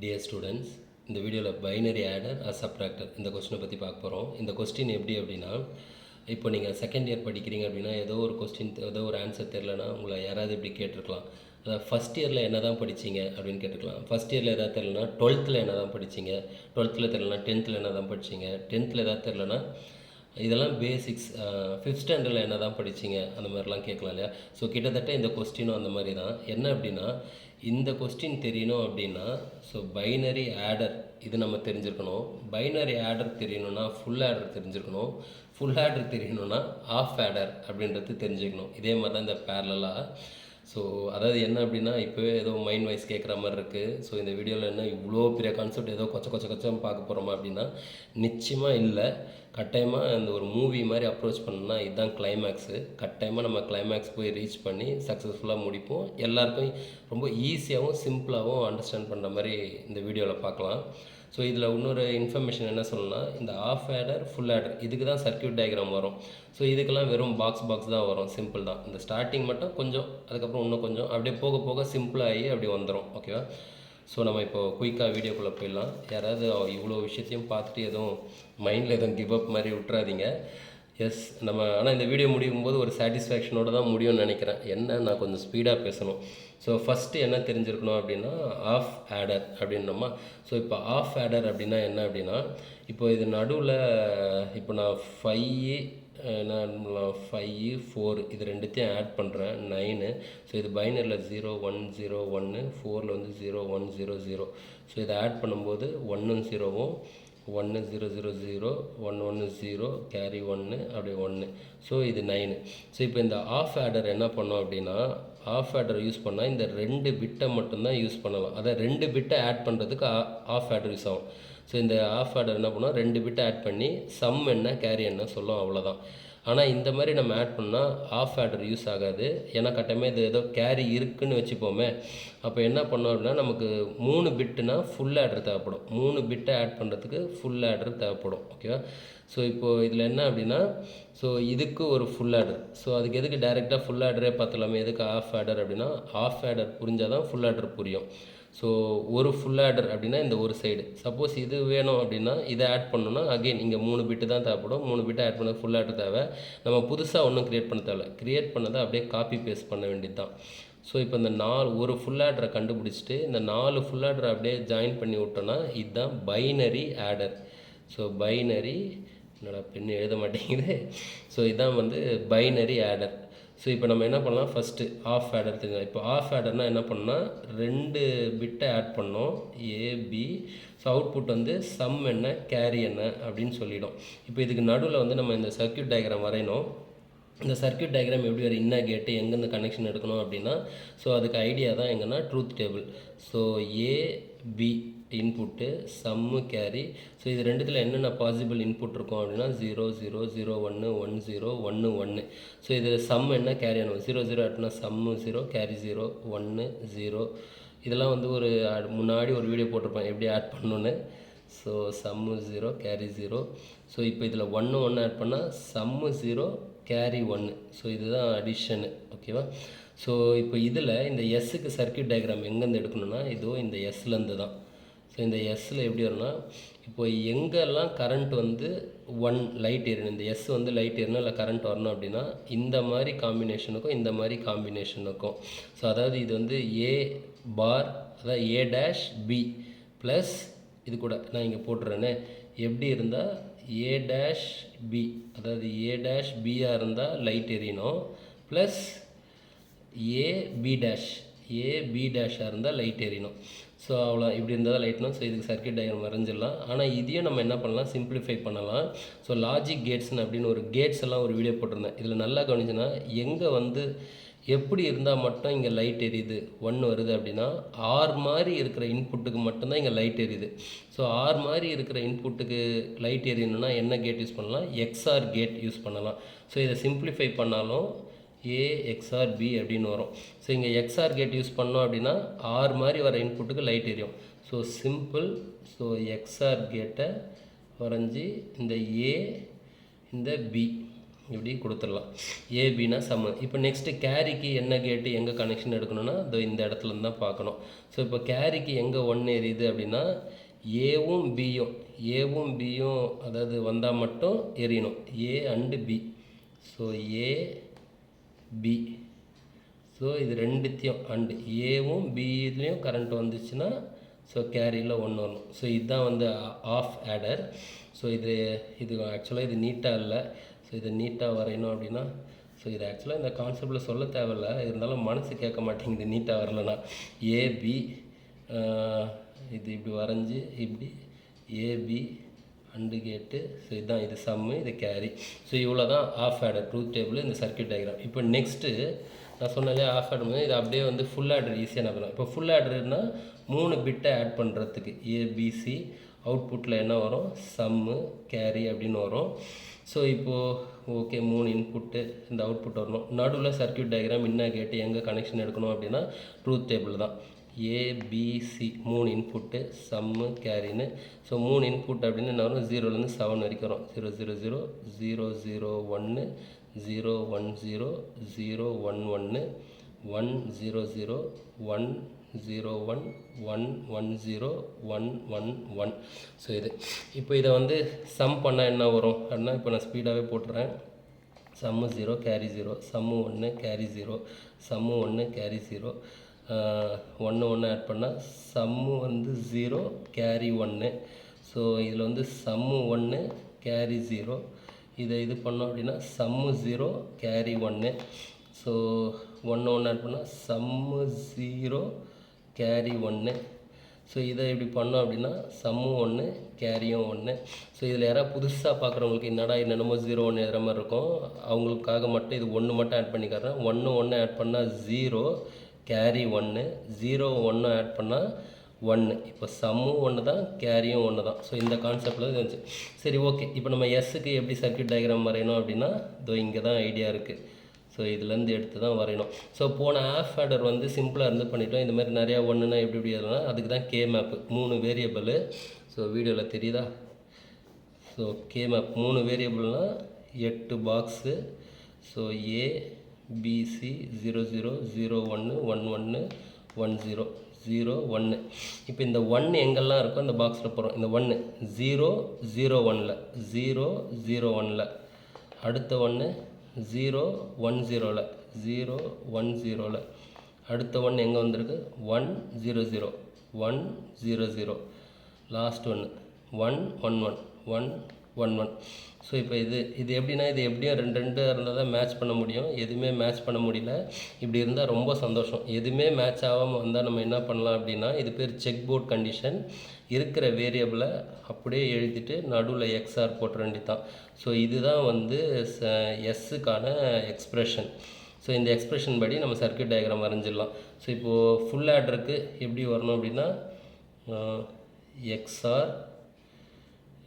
Dear students, இந்த வீடியோவில் binary order R subtractor இந்த கொஸ்டினை பற்றி பார்க்க போகிறோம். இந்த கொஸ்டின் எப்படி அப்படின்னா, இப்போ நீங்கள் செகண்ட் இயர் படிக்கிறீங்க அப்படின்னா ஏதோ ஒரு கொஸ்டின் ஏதோ ஒரு ஆன்சர் தெரிலனா உங்களை யாராவது இப்படி கேட்டிருக்கலாம். அதாவது ஃபஸ்ட் இயரில் என்ன தான் படிச்சிங்க அப்படின்னு கேட்டிருக்கலாம். ஃபஸ்ட் இயரில் எதாவது தெரிலனா 12th என்ன தான் படிச்சிங்க, 12th தெரிலனா 10th என்ன தான் படிச்சிங்க, 10th எதாவது தெரிலனா இதெல்லாம் பேசிக்ஸ், 5th ஸ்டாண்டர்டில் என்ன தான் படிச்சிங்க அந்த மாதிரிலாம் கேட்கலாம் இல்லையா. ஸோ கிட்டத்தட்ட இந்த கொஸ்டினும் அந்த மாதிரி தான். என்ன அப்படின்னா, இந்த கொஸ்டின் தெரியணும் அப்படின்னா ஸோ பைனரி ஆடர் இது நம்ம தெரிஞ்சிருக்கணும். பைனரி ஆடர் தெரியணும்னா ஃபுல் ஆடர் தெரிஞ்சிருக்கணும். ஃபுல் ஆடர் தெரியணும்னா ஆஃப் ஆடர் அப்படின்றது தெரிஞ்சுக்கணும். இதே மாதிரி தான் இந்த பேரலாக. ஸோ அதாவது என்ன அப்படின்னா, இப்போவே ஏதோ மைண்ட் வைஸ் கேட்குற மாதிரி இருக்குது. ஸோ இந்த வீடியோவில் என்ன இவ்வளோ பெரிய கான்செப்ட் ஏதோ கொச்சம் பார்க்க போகிறோமா அப்படின்னா நிச்சயமாக இல்லை. கட்டாயமாக அந்த ஒரு மூவி மாதிரி அப்ரோச் பண்ணோன்னா இதுதான் கிளைமேக்ஸு. கட்டாயமாக நம்ம கிளைமேக்ஸ் போய் ரீச் பண்ணி சக்ஸஸ்ஃபுல்லாக முடிப்போம். எல்லாருக்கும் ரொம்ப ஈஸியாகவும் சிம்பிளாகவும் அண்டர்ஸ்டாண்ட் பண்ணுற மாதிரி இந்த வீடியோவில் பார்க்கலாம். ஸோ இதில் இன்னொரு இன்ஃபர்மேஷன் என்ன சொல்லணும்னா, இந்த ஆஃப் ஆடர் ஃபுல் ஆடர் இதுக்கு தான் சர்க்யூட் டயக்ராம் வரும். ஸோ இதுக்கெல்லாம் வெறும் பாக்ஸ் தான் வரும், சிம்பிள் தான். இந்த ஸ்டார்டிங் மட்டும் கொஞ்சம், அதுக்கப்புறம் இன்னும் கொஞ்சம் அப்படியே போக போக சிம்பிளாகி அப்படி வந்துடும். ஓகேவா? ஸோ நம்ம இப்போது குயிக்காக வீடியோக்குள்ளே போயிடலாம். யாராவது இவ்வளோ விஷயத்தையும் பார்த்துட்டு எதுவும் மைண்டில் எதுவும் கிவ் அப் மாதிரி விட்டுறாதீங்க. எஸ், நம்ம ஆனால் இந்த வீடியோ முடியும் போது ஒரு சாட்டிஸ்ஃபேக்ஷனோடு தான் முடியும்னு நினைக்கிறேன். என்ன, நான் கொஞ்சம் ஸ்பீடாக பேசணும். ஸோ ஃபஸ்ட்டு என்ன தெரிஞ்சிருக்கணும் அப்படின்னா ஆஃப் ஆடர் அப்படின்னோமா. ஸோ இப்போ ஆஃப் ஆடர் அப்படின்னா என்ன அப்படின்னா, இப்போ இது நடுவில் இப்போ நான் 5 4 இது ரெண்டுத்தையும் ஆட் பண்ணுறேன் 9. ஸோ இது பைனரியில் 0 1 0 1, 4ல் வந்து 0 1 0 0. ஸோ இதை ஆட் பண்ணும்போது 1 0வும் 1 0 0 0 1 1 0 கேரி 1 அப்படியே 1. ஸோ இது 9. ஸோ இப்போ இந்த ஆஃப் ஆடர் என்ன பண்ணோம் அப்படின்னா, ஆஃப் ஆடர் யூஸ் பண்ணால் இந்த 2 பிட்டை மட்டும்தான் யூஸ் பண்ணலாம். அதை 2 பிட்டை ஆட் பண்ணுறதுக்கு ஆஃப் ஆடர் யூஸ் ஆகும். ஸோ இந்த ஆஃப் ஆடர் என்ன பண்ணால் 2 பிட்டை ஆட் பண்ணி சம் என்ன கேரி என்ன சொல்லும், அவ்வளோதான். ஆனால் இந்த மாதிரி நம்ம ஆட் பண்ணால் ஆஃப் ஆடர் யூஸ் ஆகாது. ஏன்னா கட்டமே இது ஏதோ கேரி இருக்குதுன்னு வச்சுப்போமே. அப்போ என்ன பண்ணோம் அப்படின்னா, நமக்கு 3 பிட்டுனா ஃபுல் ஆடர் தேவைப்படும். 3 பிட்டை ஆட் பண்ணுறதுக்கு ஃபுல் ஆடர் தேவைப்படும். ஓகேவா? ஸோ இப்போது இதில் என்ன அப்படின்னா, ஸோ இதுக்கு ஒரு ஃபுல் ஆடர். ஸோ அதுக்கு எதுக்கு டைரெக்டாக ஃபுல் ஆடரே பார்த்துலாமே, எதுக்கு ஆஃப் ஆடர் அப்படின்னா, ஆஃப் ஆடர் புரிஞ்சால் தான் ஃபுல் ஆடர் புரியும். ஸோ ஒரு ஃபுல் ஆடர் அப்படின்னா இந்த ஒரு சைடு. சப்போஸ் இது வேணும் அப்படின்னா இதை ஆட் பண்ணணும்னா அகெயின் இங்கே 3 பிட்டு தான் தேவைப்படும். 3 பிட்டை ஆட் பண்ண ஃபுல் ஆடர் தேவை. நம்ம புதுசாக ஒன்றும் க்ரியேட் பண்ண தேவை. க்ரியேட் பண்ணதை அப்படியே காப்பி பேஸ்ட் பண்ண வேண்டியது தான். ஸோ இப்போ இந்த ஒரு ஃபுல் ஆடரை கண்டுபிடிச்சிட்டு இந்த 4 ஃபுல் ஆடரை அப்படியே ஜாயின் பண்ணி விட்டோன்னா இதுதான் பைனரி ஆடர். ஸோ பைனரி, என்னடா பெண்ணு எழுத மாட்டேங்குது. ஸோ இதுதான் வந்து பைனரி ஆடர். ஸோ இப்போ நம்ம என்ன பண்ணலாம், ஃபஸ்ட்டு ஆஃப் ஆடர் தெரிஞ்சோம். இப்போ ஆஃப் ஆடர்னால் என்ன பண்ணால் 2 பிட்டை ஆட் பண்ணோம், ஏபி. ஸோ அவுட்புட் வந்து சம் என்ன கேரி என்ன அப்படின்னு சொல்லிடும். இப்போ இதுக்கு நடுவில் வந்து நம்ம இந்த சர்க்யூட் டயக்ராம் வரையணும். இந்த சர்க்யூட் டயக்ராம் எப்படி வரும், இன்ன கேட்டு எங்கேருந்து கனெக்ஷன் எடுக்கணும் அப்படின்னா, ஸோ அதுக்கு ஐடியா தான் எங்கன்னா truth table. So A B input sum carry. So இது ரெண்டுத்தில் என்னென்ன பாசிபிள் இன்புட் இருக்கும் அப்படின்னா 0 0 0 1 1 0 1 1. ஸோ இது சம் என்ன கேரி ஆனும் 0 0 ஆட்னா சம்மு 0 கேரி 0 1 0. இதெல்லாம் வந்து ஒரு முன்னாடி ஒரு வீடியோ போட்டிருப்பேன் எப்படி ஆட் பண்ணணுன்னு. ஸோ சம்மு 0 கேரி 0. ஸோ இப்போ இதில் 1 1 ஆட் பண்ணால் சம்மு 0 கேரி 1. ஸோ இதுதான் அடிஷனு. ஓகேவா? ஸோ இப்போ இதில் இந்த எஸ்ஸுக்கு சர்க்யூட் டயக்ராம் எங்கேருந்து எடுக்கணும்னா இதோ இந்த எஸ்லேருந்து தான். ஸோ இந்த எஸ்ஸில் எப்படி வரும்னா, இப்போ எங்கெல்லாம் கரண்ட் வந்து 1 லைட் எரியணும், இந்த எஸ் வந்து லைட் எரியணும் இல்லை கரண்ட் வரணும் அப்படின்னா இந்த மாதிரி காம்பினேஷனுக்கும் இந்த மாதிரி காம்பினேஷனுக்கும். ஸோ அதாவது இது வந்து ஏ பார், அதாவது ஏ டேஷ் பி ப்ளஸ் இது கூட நான் இங்கே போட்டுறேன்னு எப்படி இருந்தால் ஏ டேஷ் பி, அதாவது ஏ டேஷ் பியாக இருந்தால் லைட் எரியணும், ப்ளஸ் ஏ பி டேஷாக இருந்தால் லைட் எரியணும். ஸோ அவ்வளோ இப்படி இருந்தால் தான் லைட்ணும். ஸோ இதுக்கு சர்க்யூட் டயக்ராம் வரைஞ்சிடலாம். ஆனால் இதையும் நம்ம என்ன பண்ணலாம், சிம்பிளிஃபை பண்ணலாம். ஸோ லாஜிக் கேட்ஸ்னு அப்படின்னு ஒரு கேட்ஸ் எல்லாம் ஒரு வீடியோ போட்டிருந்தேன். இதில் நல்லா கவனிச்சுன்னா எங்கே வந்து எப்படி இருந்தால் மட்டும் இங்கே லைட் எரியுது 1 வருது அப்படின்னா, ஆர் மாதிரி இருக்கிற இன்புட்டுக்கு மட்டும்தான் இங்கே லைட் எரியுது. ஸோ ஆர் மாதிரி இருக்கிற இன்புட்டுக்கு லைட் எரியணும்னா என்ன கேட் யூஸ் பண்ணலாம், எக்ஸ்ஆர் கேட் யூஸ் பண்ணலாம். ஸோ இதை சிம்பிளிஃபை பண்ணாலும் ஏ எக்ஸ்ஆர் பி அப்படின்னு வரும். ஸோ இங்கே எக்ஸ்ஆர் கேட் யூஸ் பண்ணோம் அப்படின்னா ஆர் மாதிரி வர இன்புட்டுக்கு லைட் எரியும். So simple. ஸோ எக்ஸ்ஆர் கேட்டை வரைஞ்சி இந்த ஏ இந்த பி இப்படி கொடுத்துடலாம். ஏபினா சம்மு. இப்போ நெக்ஸ்ட்டு கேரிக்கு என்ன கேட்டு எங்கே கனெக்ஷன் எடுக்கணும்னா இந்த இடத்துலேருந்து தான் பார்க்கணும். ஸோ இப்போ கேரிக்கு எங்கே 1 எரியுது அப்படின்னா ஏவும் பியும் அதாவது வந்தால் மட்டும் எரியணும். A and B. So A B. So இது ரெண்டுத்தையும் அண்டு ஏவும் பிலையும் கரண்ட் வந்துச்சுன்னா ஸோ கேரியில் 1 வரணும். ஸோ இதுதான் வந்து ஆஃப் ஆடர். ஸோ இது ஆக்சுவலாக இது நீட்டாக இல்லை. ஸோ இதை நீட்டாக வரையணும் அப்படின்னா ஸோ இது ஆக்சுவலாக இந்த கான்செப்டில் சொல்ல தேவையில்லை, இருந்தாலும் மனசு கேட்க மாட்டேங்குது நீட்டாக வரலன்னா. ஏபி இது இப்படி வரைஞ்சி இப்படி ஏபி அண்டு கேட்டு. ஸோ இதுதான் இது சம்மு, இது கேரி. ஸோ இவ்வளோ தான் ஆஃப் ஆடர் ட்ரூத் டேபிள் இந்த சர்க்யூட் டயக்ராம். இப்போ நெக்ஸ்ட்டு நான் சொன்னாலே ஆஃப் ஆடர் இது அப்படியே வந்து ஃபுல் ஆடர் ஈஸியாக நான் பண்ணலாம். இப்போ ஃபுல் ஆடர்னா 3 பிட்டை ஆட் பண்ணுறதுக்கு ஏபிசி அவுட்புட்டில் என்ன வரும், சம்மு கேரி அப்படின்னு வரும். ஸோ இப்போது ஓகே 3 இன்புட்டு இந்த அவுட்புட் வரணும். நடுவில் சர்க்யூட் டயக்ராம் என்ன கேட்டு எங்கே கனெக்ஷன் எடுக்கணும் அப்படின்னா ட்ரூத் டேபிள் தான். ஏபிசி 3 இன்புட்டு சம்மு கேரின்னு. ஸோ 3 இன்புட் அப்படின்னு என்ன வரும், 0லேருந்து 7 வரைக்கும் வரும். 0 0 0 0 0 1 0 1 0 0 1 1 1 0 0 1 0 1 1 1 0 1 1 1. ஸோ இது இப்போ இதை வந்து சம் பண்ணால் என்ன வரும் அப்படின்னா இப்போ நான் ஸ்பீடாகவே போட்டுறேன். சம்மு 0 கேரி 0, சம்மு 1 கேரி 0, சம்மு 1 கேரி 0, 1 1 ஆட் பண்ணால் சம்மு வந்து 0 கேரி 1. ஸோ இதில் வந்து சம்மு 1 கேரி 0. இதை இது பண்ணோம் அப்படின்னா சம்மு 0 கேரி 1. ஸோ 1 1 ஆட் பண்ணால் சம்மு 0 கேரி 1. ஸோ இதை இப்படி பண்ணோம் அப்படின்னா சம்மு 1 கேரியும் 1. ஸோ இதில் யாராவது புதுசாக பார்க்குறவங்களுக்கு என்னென்னமோ 0 1 எழுதுகிற மாதிரி இருக்கும், அவங்களுக்காக மட்டும் இது 1 மட்டும் ஆட் பண்ணிக்கிறேன். 1 1 ஆட் பண்ணால் 0 கேரி 1, 0 1 ஆட் பண்ணால் 1. இப்போ சம்மும் 1 தான் கேரியும் 1 தான். ஸோ இந்த கான்செப்டில் இருந்துச்சு. சரி ஓகே, இப்போ நம்ம எஸ்ஸுக்கு எப்படி சர்க்யூட் டயக்ராம் வரையணும் அப்படின்னா இங்கே தான் ஐடியா இருக்குது. ஸோ இதுலேருந்து எடுத்து தான் வரையணும். ஸோ போன ஆஃப் ஆடர் வந்து சிம்பிளாக இருந்து பண்ணிட்டோம். இந்த மாதிரி நிறையா ஒன்றுனா எப்படி எழுதலாம், அதுக்கு தான் கே மேப்பு 3 வேரியபிள். ஸோ வீடியோவில் தெரியுதா. ஸோ கே மேப் 3 வேரியபிள்னால் 8 பாக்ஸு. So A B C 0 0 0 1 1 1 1 0 0 1. இப்போ இந்த 1 எங்கெல்லாம் இருக்கோ இந்த பாக்ஸில் போகிறோம். இந்த 1 0 0 1ல் 0 0 1ல், அடுத்த 1 0 1 0ல் 0 1 0ல், அடுத்த 1 எங்கே வந்திருக்கு 1 0 0 1 0 0, லாஸ்ட் 1 1 1 1 1 1 1. ஸோ இப்போ இது எப்படின்னா இது எப்படியும் 2 2 இருந்தால் தான் மேட்ச் பண்ண முடியும். எதுவுமே மேட்ச் பண்ண முடியல. இப்படி இருந்தால் ரொம்ப சந்தோஷம். எதுவுமே மேட்ச் ஆகாமல் வந்தால் நம்ம என்ன பண்ணலாம் அப்படின்னா இது பேர் செக் போர்ட் கண்டிஷன். இருக்கிற வேரியபிளை அப்படியே எழுதிட்டு நடுவில் எக்ஸ்ஆர் போட்டுற வேண்டியதான். ஸோ இதுதான் வந்து எஸ்ஸுக்கான எக்ஸ்ப்ரெஷன். ஸோ இந்த எக்ஸ்ப்ரெஷன் படி நம்ம சர்க்யூட் டயக்ராம் வரைஞ்சிடலாம். ஸோ இப்போது ஃபுல் ஆடருக்கு எப்படி வரணும் அப்படின்னா எக்ஸ்ஆர்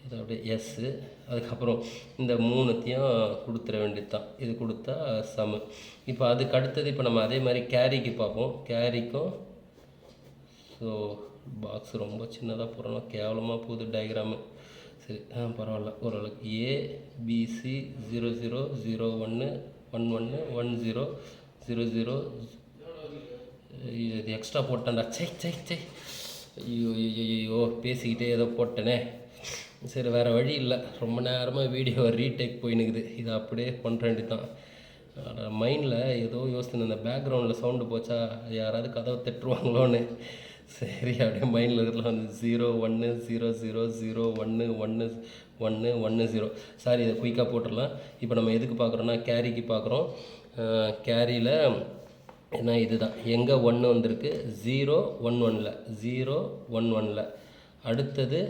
இது அப்படியே எஸ்ஸு, அதுக்கப்புறம் இந்த 3த்தையும் கொடுத்துட வேண்டியது தான். இது கொடுத்தா சமு. இப்போ அதுக்கு அடுத்தது இப்போ நம்ம அதே மாதிரி கேரிக்கு பார்ப்போம். கேரிக்கும் ஸோ பாக்ஸ் ரொம்ப சின்னதாக போகிறோம், கேவலமாக போகுது டயக்ராமு. சரி பரவாயில்ல ஓரளவுக்கு. ஏபிசி 0 0 0 1 1 1 1 0 0 0. இது எக்ஸ்ட்ரா போட்டேன்டா. சை ஐயோ பேசிக்கிட்டே ஏதோ போட்டேனே. சரி வேறு வழி இல்லை, ரொம்ப நேரமாக வீடியோ ரீடேக் போயினுக்குது. இதை அப்படியே பண்ணுற வேண்டியது தான். மைண்டில் ஏதோ யோசித்து இந்த பேக்ரவுண்டில் சவுண்டு போச்சா யாராவது கதவை தட்டுருவாங்களோன்னு. சரி அப்படியே மைண்டில் இருக்கிறதுல வந்து 0 1 0 0 0 1 1 1 1 0. சாரி இதை குயிக்காக போட்டுடலாம். இப்போ நம்ம எதுக்கு பார்க்குறோன்னா கேரிக்கு பார்க்குறோம். கேரியில் ஏன்னா இது தான் எங்கே 1 வந்திருக்கு 0 1 1ல் 0 1 1ல், அடுத்தது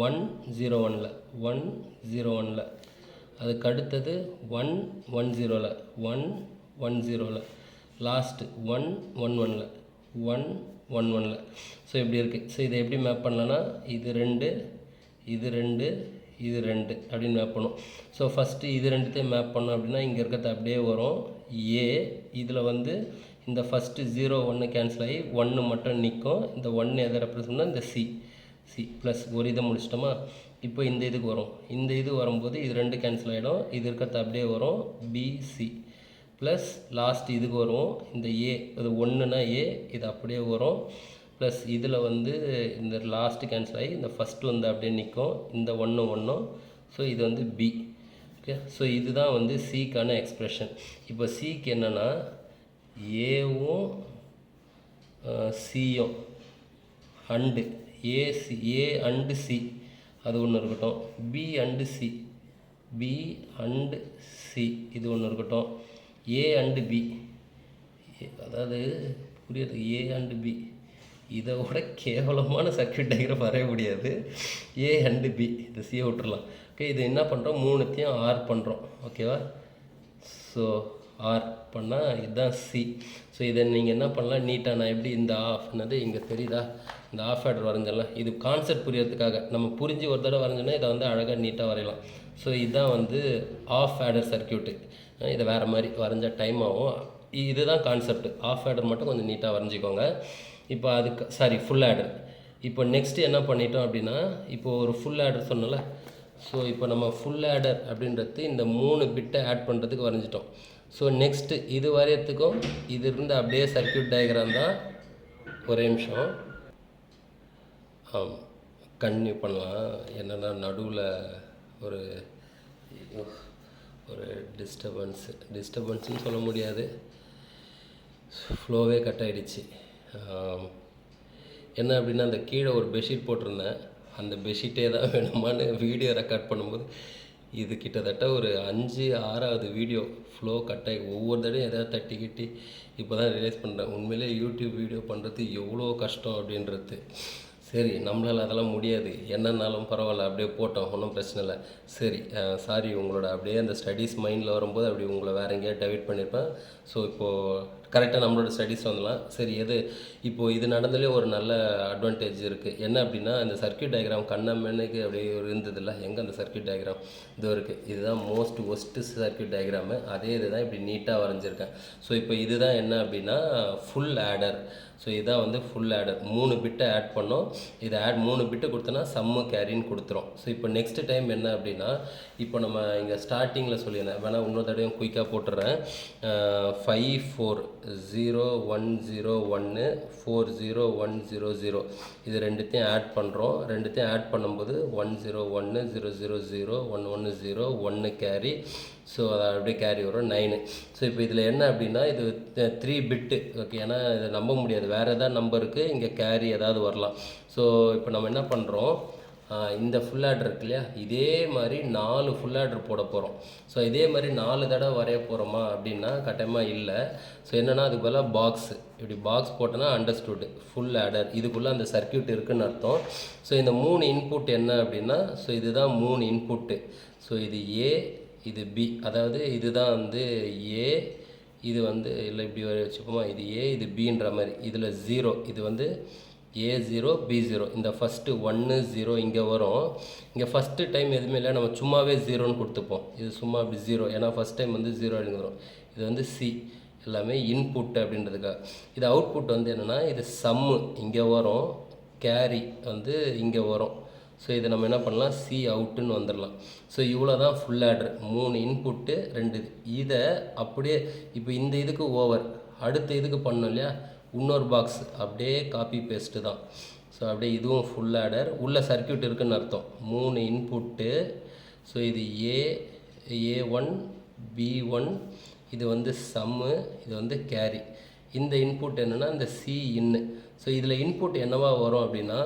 1 0 1ல் 1 0 1ல், அதுக்கு அடுத்தது 1 1 0ல் 1 1 0ல், லாஸ்ட்டு 1 1 1ல் 1 1 1ல். ஸோ இப்படி இருக்குது. ஸோ இதை எப்படி மேப் பண்ணலான்னா இது 2 இது 2 இது 2 அப்படின்னு மேப் பண்ணும். ஸோ ஃபஸ்ட்டு இது 2த்தையும் மேப் பண்ணோம் அப்படின்னா இங்கே இருக்கிறது அப்படியே வரும். இதில் வந்து இந்த ஃபஸ்ட்டு 0 1 கேன்சல் ஆகி 1 மட்டும் நிற்கும். இந்த 1 எதை ரெப்ரசன்ட்னா இந்த சி ப்ளஸ் ஒரு இதை முடிச்சிட்டோமா. இப்போ இந்த இதுக்கு வரும். இந்த இது வரும்போது இது 2 கேன்சல் ஆகிடும். இது இருக்கிறது அப்படியே வரும். பிசி ப்ளஸ் லாஸ்ட் இதுக்கு வரும். இந்த ஏ இது 1னா ஏ இது அப்படியே வரும். ப்ளஸ் இதில் வந்து இந்த லாஸ்ட்டு கேன்சல் ஆகி இந்த ஃபஸ்ட்டு வந்து அப்படியே நிற்கும். இந்த 1 ஸோ இது வந்து பி. ஓகே, ஸோ இதுதான் வந்து சிக்கான எக்ஸ்ப்ரெஷன். இப்போ சிக்கு என்னென்னா ஏவும் சியும் and A C A and C அது ஒன்று இருக்கட்டும். B and C B and C இது ஒன்று இருக்கட்டும். ஏ அண்டு பி அதாவது புரியுது. ஏ அண்டு பி இதை விட கேவலமான சர்க்யூட் டயக்ராம் வரைய முடியாது. ஏ அண்டு பி இதை சியை விட்டுறலாம். ஓகே, இது என்ன பண்ணுறோம், மூணுத்தையும் ஆர் பண்ணுறோம். ஓகேவா? ஸோ ஆர் பண்ணால் இதுதான் சி. ஸோ இதை நீங்கள் என்ன பண்ணலாம், நீட்டாக நான் எப்படி இந்த ஆஃப்னது இங்கே தெரியுதா, இந்த ஆஃப் ஆர்டர் வரைஞ்சிடலாம். இது கான்செப்ட் புரியறதுக்காக நம்ம புரிஞ்சு ஒரு தடவை வரைஞ்சோன்னா இதை வந்து அழகாக நீட்டாக வரையலாம். ஸோ இதுதான் வந்து ஆஃப் ஆர்டர் சர்க்யூட்டு. இதை வேறு மாதிரி வரைஞ்சால் டைம் ஆகும். இதுதான் கான்செப்ட். ஆஃப் ஆர்டர் மட்டும் கொஞ்சம் நீட்டாக வரைஞ்சிக்கோங்க. இப்போ அதுக்கு ஃபுல் ஆர்டர். இப்போ நெக்ஸ்ட்டு என்ன பண்ணிட்டோம் அப்படின்னா, இப்போது ஒரு ஃபுல் ஆர்டர் சொன்னல. ஸோ இப்போ நம்ம ஃபுல் ஆடர் அப்படின்றது இந்த 3 பிட்டை ஆட் பண்ணுறதுக்கு வரைஞ்சிட்டோம். ஸோ நெக்ஸ்ட்டு இது வரையறதுக்கும் இது இருந்து அப்படியே சர்க்யூட் டயக்ராம் தான். ஒரே நிமிஷம் கன்டினியூ பண்ணலாம். என்னென்னா நடுவில் ஒரு ஒரு டிஸ்டர்பன்ஸ்னு சொல்ல முடியாது, ஃப்ளோவே கட் ஆகிடுச்சு. என்ன அப்படின்னா, அந்த கீழே ஒரு பெட்ஷீட் போட்டிருந்தேன். அந்த பெட்ஷீட்டே தான் வேணுமான்னு வீடியோ ரெக்கார்ட் பண்ணும்போது இது கிட்டத்தட்ட ஒரு 5-6வது வீடியோ ஃப்ளோ கட்டாகி ஒவ்வொரு தடையும் எதாவது தட்டி கிட்டி இப்போ தான் ரியலைஸ் பண்ணுறேன். உண்மையிலே யூடியூப் வீடியோ பண்ணுறது எவ்வளோ கஷ்டம் அப்படின்றது. சரி, நம்மளால் அதெல்லாம் முடியாது, என்னன்னாலும் பரவாயில்ல, அப்படியே போட்டோம், ஒன்றும் பிரச்சனை இல்லை. சரி, சாரி, உங்களோட அப்படியே அந்த ஸ்டடீஸ் மைண்டில் வரும்போது அப்படி உங்களை வேறு எங்கேயாவது டைவர்ட் பண்ணியிருப்பேன். ஸோ இப்போது கரெக்டாக நம்மளோட ஸ்டடீஸ் வந்துடலாம். சரி, இப்போது இது நடந்தாலே ஒரு நல்ல அட்வான்டேஜ் இருக்குது. என்ன அப்படின்னா, இந்த சர்க்யூட் டயக்ராம் கண்ணம்மனுக்கு அப்படியே இருந்ததில்ல. எங்கே அந்த சர்க்யூட் டயக்ராம் இதோ இருக்குது. இதுதான் மோஸ்ட் ஒஸ்ட்டு சர்க்யூட் டயக்ராமு. அதே இதுதான் இப்படி நீட்டாக வரைஞ்சிருக்கேன். ஸோ இப்போ இதுதான் என்ன அப்படின்னா ஃபுல் ஆடர். ஸோ இதான் வந்து ஃபுல் ஆடர். 3 பிட்டை ஆட் பண்ணோம். இதை 3 பிட்டு கொடுத்தோன்னா சம்மு கேரின்னு கொடுத்துரும். ஸோ இப்போ நெக்ஸ்ட் டைம் என்ன அப்படின்னா, இப்போ நம்ம இங்கே ஸ்டார்டிங்கில் சொல்லியிருந்தேன், வேணால் இன்னொரு தடவையும் குயிக்காக போட்டுடுறேன். 540101 40100 இது ரெண்டுத்தையும் ஆட் பண்ணுறோம். ரெண்டுத்தையும் ஆட் பண்ணும்போது 101000110 கேரி. ஸோ அதை அப்படியே கேரி வரும் 9. ஸோ இப்போ இதில் என்ன அப்படின்னா, இது 3 பிட்டு. ஓகே, ஏன்னா இதை நம்ப முடியாது, வேறு எதாவது நம்பருக்கு இங்கே கேரி ஏதாவது வரலாம். ஸோ இப்போ நம்ம என்ன பண்ணுறோம், இந்த ஃபுல் ஆர்டர் இருக்கு இல்லையா, இதே மாதிரி 4 ஃபுல் ஆர்டர் போட போகிறோம். ஸோ இதே மாதிரி 4 தடவை வரைய போகிறோமா அப்படின்னா கட்டாயமாக இல்லை. ஸோ என்னென்னா, அதுக்கு பதிலாக பாக்ஸு இப்படி பாக்ஸ் போட்டோன்னா அண்டர்ஸ்டுட் ஃபுல் ஆடர், இதுக்குள்ளே அந்த சர்க்யூட் இருக்குதுன்னு அர்த்தம். ஸோ இந்த 3 இன்புட் என்ன அப்படின்னா, ஸோ இதுதான் 3 இன்புட்டு. ஸோ இது ஏ, இது பி, அதாவது இதுதான் வந்து ஏ, இது வந்து இல்லை இப்படி வச்சுப்போமா, இது ஏ, இது பின்ற மாதிரி. இதில் 0, இது வந்து A0 B0. இந்த ஃபஸ்ட்டு 1 0 இங்கே வரும். இங்கே ஃபஸ்ட்டு டைம் எதுவுமே இல்லை, நம்ம சும்மாவே 0ன்னு கொடுத்துப்போம். இது சும்மா அப்படி 0, ஏன்னா ஃபஸ்ட் டைம் வந்து 0 எழுதுகிறோம். இது வந்து சி, எல்லாமே இன்புட் அப்படின்றதுக்காக. இது அவுட்புட் வந்து என்னென்னா, இது சம்மு இங்கே வரும், கேரி வந்து இங்கே வரும். ஸோ இதை நம்ம என்ன பண்ணலாம், சி அவுட்டுன்னு வந்துடலாம். ஸோ இவ்வளோ தான் ஃபுல் ஆர்டர். 3 இன்புட்டு 2 இதை அப்படியே இப்போ இந்த இதுக்கு ஓவர், அடுத்த இதுக்கு பண்ணோம் இல்லையா, இன்னொரு பாக்ஸ் அப்படியே காப்பி பேஸ்ட்டு தான். ஸோ அப்படியே இதுவும் ஃபுல் ஆடர். உள்ள சர்க்யூட் இருக்குதுன்னு அர்த்தம். 3 இன்புட்டு. ஸோ இது A1 B1, இது வந்து சம்மு, இது வந்து கேரி. இந்த இன்புட் என்னென்னா இந்த சி இன்னு. ஸோ இதில் இன்புட் என்னவா வரும் அப்படின்னா,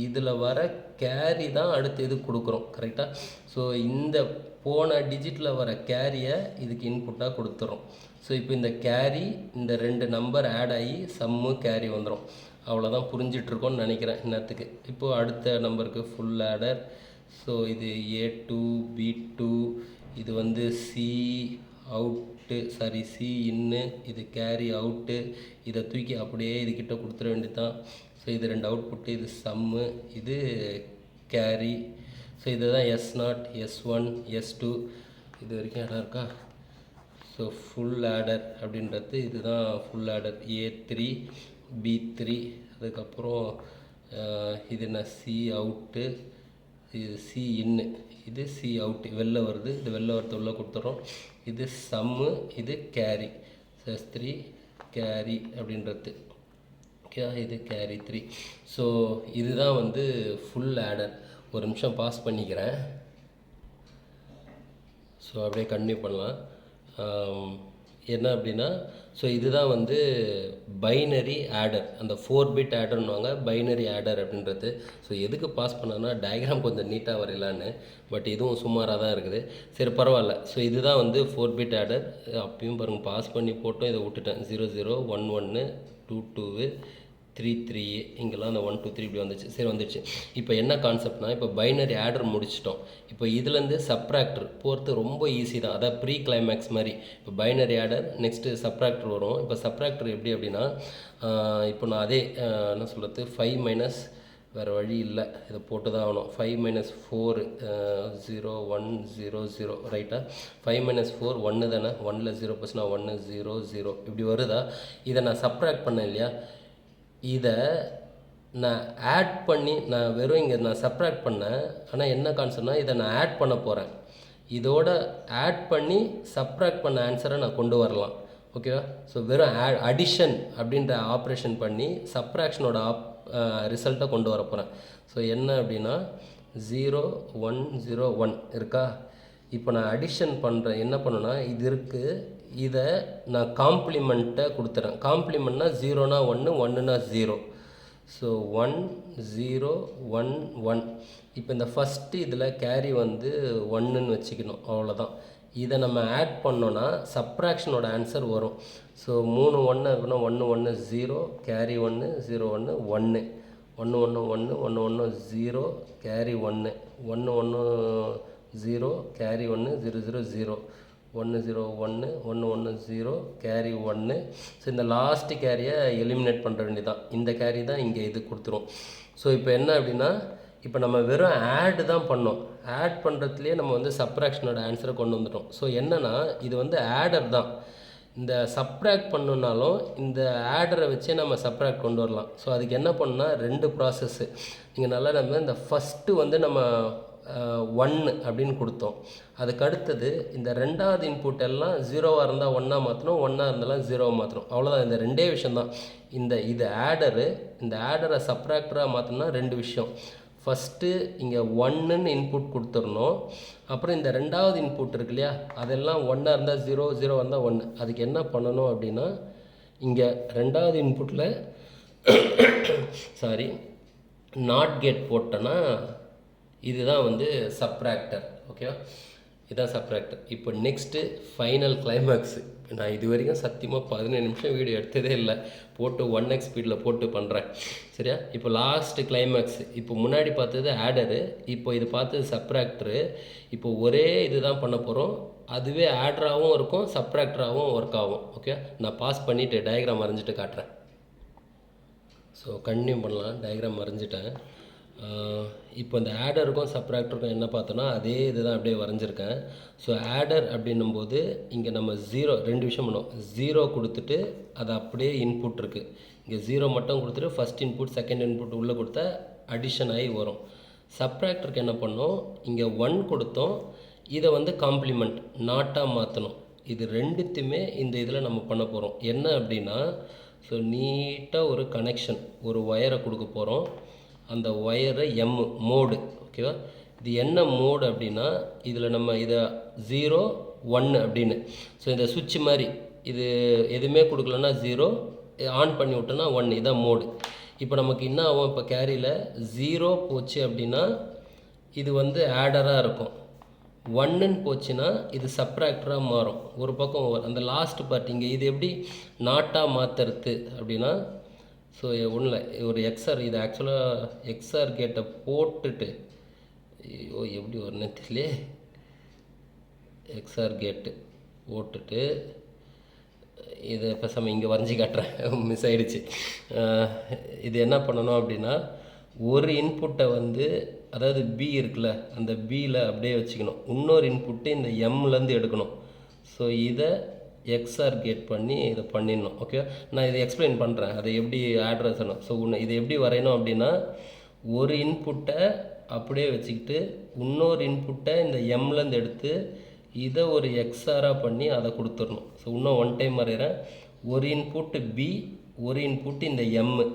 இதில் வர கேரி தான் அடுத்து இது கொடுக்குறோம். கரெக்டாக? ஸோ இந்த போன டிஜிட்டில் வர கேரியை இதுக்கு இன்புட்டாக கொடுத்துறோம். ஸோ இப்போ இந்த கேரி, இந்த 2 நம்பர் ஆட் ஆகி சம்மு கேரி வந்துடும். அவ்வளோதான், புரிஞ்சிட்ருக்கோன்னு நினைக்கிறேன் இன்னத்துக்கு. இப்போது அடுத்த நம்பருக்கு ஃபுல் ஆடர். ஸோ இது A2 B2, இது வந்து சி அவுட்டு, சி இன்னு, இது கேரி அவுட்டு. இதை தூக்கி அப்படியே இதுக்கிட்ட கொடுத்துட வேண்டியதான். ஸோ இது 2 அவுட்புட்டு, இது சம்மு, இது கேரி. ஸோ இதுதான் S0 S1 S2 இது வரைக்கும் இடம் இருக்கா. ஸோ ஃபுல் ஆடர் அப்படின்றது இதுதான் ஃபுல் ஆடர். A3 B3, அதுக்கப்புறம் இது என்ன சி அவுட்டு, இது சி இன்னு, இது சி அவுட் வெளில வருது, இது வெளில வரது உள்ளே கொடுத்துறோம். இது சம்மு, இது கேரி, +3 கேரி அப்படின்றது. ஓகே, இது கேரி 3. ஸோ இதுதான் வந்து ஃபுல் ஆடர். ஒரு நிமிஷம் பாஸ் பண்ணிக்கிறேன். ஸோ அப்படியே கண்டினியூ பண்ணலாம். என்ன அப்படின்னா, ஸோ இதுதான் வந்து பைனரி ஆடர், அந்த 4 பிட் ஆடர்னுவாங்க, பைனரி ஆடர் அப்படின்றது. ஸோ எதுக்கு பாஸ் பண்ணேன்னா டயக்ராம் கொஞ்சம் நீட்டாக வரையலான்னு. பட் இதுவும் சுமாராக தான் இருக்குது. சரி பரவாயில்ல. ஸோ இதுதான் வந்து 4 பிட் ஆடர். அப்பயும் பாருங்கள், பாஸ் பண்ணி போட்டோம், இதை விட்டுட்டேன். 0 0 1 1 2 2 3 3 இங்கெல்லாம் அந்த 1 2 3 இப்படி வந்துச்சு. சரி வந்துடுச்சு. இப்போ என்ன கான்செப்ட்னா, இப்போ பைனரி ஆடர் முடிச்சிட்டோம். இப்போ இதுலேருந்து சப்ராக்டர் போகிறது ரொம்ப ஈஸி தான். அதாவது ப்ரீ கிளைமேக்ஸ் மாதிரி. இப்போ பைனரி ஆடர் நெக்ஸ்ட்டு சப்ராக்டர் வரும். இப்போ சப்ராக்டர் எப்படி அப்படின்னா, இப்போ நான் அதே என்ன சொல்கிறது, 5 மைனஸ் வேறு வழி இல்லை, இதை போட்டு தான் ஆகணும். 5 மைனஸ் 4 0 1 0 0 ரைட்டா. 5 மைனஸ் 4 1 தானே, 1ல் 0 போச்சுன்னா 1 0 0 இப்படி வருதா. இதை நான் சப்ராக்ட் பண்ணேன் இல்லையா, இதை நான் ஆட் பண்ணி, நான் வெறும் இங்கே நான் சப்ராக்ட் பண்ணேன். ஆனால் என்ன கான்செப்ட்னா, இதை நான் ஆட் பண்ண போகிறேன். இதோட ஆட் பண்ணி சப்ராக்ட் பண்ண ஆன்சரை நான் கொண்டு வரலாம். ஓகேவா. ஸோ வெறும் அடிஷன் அப்படின்ற ஆப்ரேஷன் பண்ணி சப்ராக்ஷனோட ரிசல்ட்டை கொண்டு வர போகிறேன். ஸோ என்ன அப்படின்னா 0 1 0 1 இருக்கா. இப்போ நான் அடிஷன் பண்ணுறேன். என்ன பண்ணுன்னா, இது இருக்குது, இதை நான் காம்ப்ளிமெண்ட்டை கொடுத்துறேன். காம்ப்ளிமெண்ட்னா 0னா 1 1னா 0. ஸோ 1 0 1 1. இப்போ இந்த ஃபஸ்ட்டு இதில் கேரி வந்து 1ன்னு வச்சுக்கணும், அவ்வளோதான். இதை நம்ம ஆட் பண்ணோன்னா சப்ராக்ஷனோட ஆன்சர் வரும். ஸோ 3 1 அப்படின்னா 1 1 0 carry 1 0 1 1 1 1 1 1 1 0 carry 1 1 1 0 carry 1 0 0 0 1 0 1 1 1 0 carry 1. So இந்த லாஸ்ட்டு கேரியை எலிமினேட் பண்ணுற வேண்டியதான். இந்த கேரி தான் இங்கே இது கொடுத்துரும். ஸோ இப்போ என்ன அப்படின்னா, இப்போ நம்ம வெறும் ஆட் தான் பண்ணோம். ஆட் பண்ணுறதுலேயே நம்ம வந்து சப்ராக்ஷனோட ஆன்சரை கொண்டு வந்துட்டோம். ஸோ என்னென்னா, இது வந்து ஆடர் தான். இந்த சப்ராக்ட் பண்ணணுன்னாலும் இந்த ஆடரை வச்சே நம்ம சப்ராக்ட் கொண்டு வரலாம். ஸோ அதுக்கு என்ன பண்ணால் 2 ப்ராசஸ்ஸு. நீங்கள் நல்லா நம்ம இந்த ஃபஸ்ட்டு வந்து நம்ம 1 அப்படின்னு கொடுத்தோம். அதுக்கு அடுத்தது இந்த 2வது இன்புட் எல்லாம் 0வாக இருந்தால் 1ஆக மாற்றணும், 1ஆக இருந்தாலும் 0வாக மாற்றணும். அவ்வளோதான். இந்த 2 விஷயந்தான். இது ஆடரு. இந்த ஆடரை சப்ராக்டராக மாற்றணும்னா 2 விஷயம். ஃபஸ்ட்டு இங்கே 1ன்னு இன்புட் கொடுத்துடணும். அப்புறம் இந்த 2வது இன்புட் இருக்கு இல்லையா, அதெல்லாம் 1ஆக இருந்தால் 0 0 இருந்தால் 1. அதுக்கு என்ன பண்ணணும் அப்படின்னா, இங்கே 2வது இன்புட்டில் சாரி நாட் கேட் போட்டோன்னா இதுதான் வந்து சப்ராக்டர். ஓகேவா, இதுதான் சப்ராக்டர். இப்போ நெக்ஸ்ட்டு ஃபைனல் கிளைமேக்ஸு. நான் இது வரைக்கும் சத்தியமாக 15 நிமிஷம் வீடியோ எடுத்ததே இல்லை. போட்டு 1x ஸ்பீடில் போட்டு பண்ணுறேன். சரியா. இப்போ லாஸ்ட்டு கிளைமேக்ஸு. இப்போ முன்னாடி பார்த்தது ஆடரு, இப்போ இது பார்த்தது சப்ராக்டரு. இப்போ ஒரே இது தான் பண்ண போகிறோம். அதுவே ஆடராகவும் இருக்கும், சப்ராக்டராகவும் ஒர்க் ஆகும். ஓகே, நான் பாஸ் பண்ணிவிட்டு டயக்ராம் வரைஞ்சிட்டு காட்டுறேன். ஸோ கண்டினியூ பண்ணலாம். டயக்ராம் வரைஞ்சிட்டேன். இப்போ இந்த ஆடருக்கும் சப்ராக்டருக்கும் என்ன பார்த்தோன்னா, அதே இது தான் அப்படியே வரைஞ்சிருக்கேன். ஸோ ஆடர் அப்படின்னும்போது இங்கே நம்ம 0 2 விஷயம் பண்ணோம். 0 கொடுத்துட்டு அது அப்படியே இன்புட் இருக்குது. இங்கே 0 மட்டும் கொடுத்துட்டு ஃபஸ்ட் இன்புட் செகண்ட் இன்புட் உள்ளே கொடுத்தா அடிஷன் ஆகி வரும். சப்ராக்டருக்கு என்ன பண்ணோம், இங்கே 1 கொடுத்தோம், இதை வந்து காம்ப்ளிமெண்ட் நாட்டாக மாற்றணும். இது ரெண்டுத்தையுமே இந்த இதில் நம்ம பண்ண போகிறோம். என்ன அப்படின்னா, ஸோ நீட்டாக ஒரு கனெக்ஷன், ஒரு ஒயரை கொடுக்க போகிறோம். அந்த ஒயரை மோடு. ஓகேவா. இது என்ன மோடு அப்படின்னா, இதில் நம்ம இதை 0 1 அப்படின்னு, ஸோ இந்த சுவிட்ச் மாதிரி இது எதுவுமே கொடுக்கலன்னா 0, ஆன் பண்ணி விட்டோன்னா 1, இதான் மோடு. இப்போ நமக்கு என்ன ஆகும், இப்போ கேரியில் 0 போச்சு அப்படின்னா இது வந்து ஆடராக இருக்கும். 1ன்னு போச்சுன்னா இது சப்ராக்டராக மாறும். ஒரு பக்கம் அந்த லாஸ்ட் பார்ட் இங்கே இது எப்படி நாட்டாக மாற்றுறது அப்படின்னா, ஸோ ஒன்றும் இல்லை, ஒரு எக்ஸ்ஆர், இது ஆக்சுவலாக எக்ஸ்ஆர் கேட்டை போட்டுட்டு, ஐயோ எப்படி ஒரு தெரியலையே, எக்ஸ்ஆர் கேட்டு போட்டுட்டு இதை பேசாமல் இங்கே வரைஞ்சி காட்டுறேன், மிஸ் ஆகிடுச்சு. இது என்ன பண்ணணும் அப்படின்னா, ஒரு இன்புட்டை வந்து, அதாவது பி இருக்குல்ல, அந்த பியில் அப்படியே வச்சுக்கணும். இன்னொரு இன்புட்டு இந்த எம்லேருந்து எடுக்கணும். ஸோ இதை எக்ஸ்ஆர் கேட் பண்ணி இதை பண்ணிடணும். ஓகே, நான் இதை எக்ஸ்பிளைன் பண்ணுறேன் அதை எப்படி ஆட்ரஸ். ஸோ இதை எப்படி வரையணும் அப்படின்னா, ஒரு இன்புட்டை அப்படியே வச்சுக்கிட்டு இன்னொரு இன்புட்டை இந்த எம்லேருந்து எடுத்து இதை ஒரு எக்ஸ்ஆராக பண்ணி அதை கொடுத்துடணும். ஸோ இன்னும் ஒன் டைம் வரைகிறேன். ஒரு இன்புட்டு பி, ஒரு இன்புட்டு இந்த எம்மு,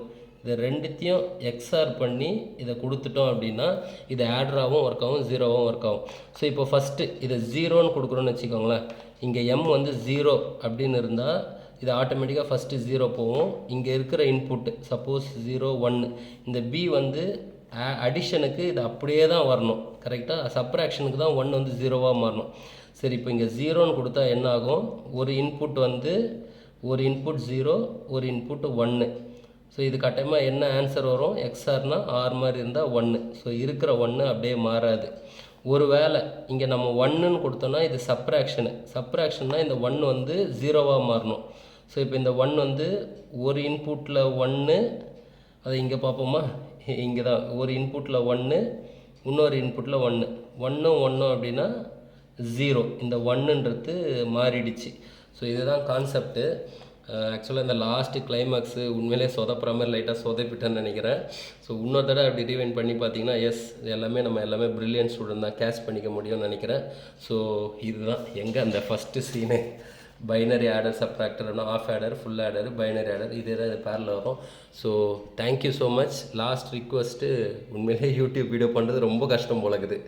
இதை ரெண்டுத்தையும் எக்ஸ்ஆர் பண்ணி இதை கொடுத்துட்டோம் அப்படின்னா இது ஆட்ராகவும் ஒர்க் ஆகும், ஜீரோவும் ஒர்க் ஆகும். ஸோ இப்போ ஃபஸ்ட்டு இதை ஜீரோன்னு கொடுக்குறோன்னு வச்சுக்கோங்களேன். இங்கே எம் வந்து ஜீரோ அப்படின்னு இருந்தால் இது ஆட்டோமேட்டிக்காக ஃபஸ்ட்டு ஜீரோ போகும். இங்கே இருக்கிற இன்புட்டு சப்போஸ் 0 1, இந்த பி வந்து அடிஷனுக்கு இது அப்படியே தான் வரணும். கரெக்டாக சப்ராக்ஷனுக்கு தான் 1 வந்து ஜீரோவாக மாறணும். சரி, இப்போ இங்கே ஜீரோன்னு கொடுத்தா என்ன ஆகும்? ஒரு இன்புட் வந்து ஒரு இன்புட் 0, ஒரு இன்புட் 1. ஸோ இது கட்டாயமாக என்ன ஆன்சர் வரும்? எக்ஸ்ஆர்னால் ஆர் மாதிரி இருந்தால் 1. ஸோ இருக்கிற 1 அப்படியே மாறாது. ஒரு வேளை இங்கே நம்ம 1ன்னு கொடுத்தோன்னா இது சப்ராக்ஷன்னா இந்த 1 வந்து ஜீரோவாக மாறணும். ஸோ இப்போ இந்த 1 வந்து ஒரு இன்புட்டில் 1, அதை இங்கே பார்ப்போமா? இங்கே தான் ஒரு இன்புட்டில் 1, இன்னொரு இன்புட்டில் 1, 1ம் 1 அப்படின்னா 0. இந்த 1ன்றது மாறிடுச்சு. ஸோ இதுதான் கான்செப்ட்டு. ஆக்சுவலாக இந்த லாஸ்ட்டு கிளைமேக்ஸு உண்மையிலே சொதப்புற மாதிரி லைட்டாக சொதப்பிட்டேன்னு நினைக்கிறேன். ஸோ இன்னொரு தடவை அப்படி ரீவைண்ட் பண்ணி பார்த்தீங்கன்னா எஸ், நம்ம எல்லாமே ப்ரில்லியன்ட் ஸ்டூடெண்ட் தான், கேட்ச் பண்ணிக்க முடியும்னு நினைக்கிறேன். ஸோ இதுதான் எங்கே அந்த ஃபஸ்ட்டு சீனு, binary adder, subtractor, half adder, full adder, binary adder, இதே தான் இது பேரில் வரும். So thank you so much. Last request, உண்மையிலே யூடியூப் வீடியோ பண்ணுறது ரொம்ப கஷ்டம் போலக்குது.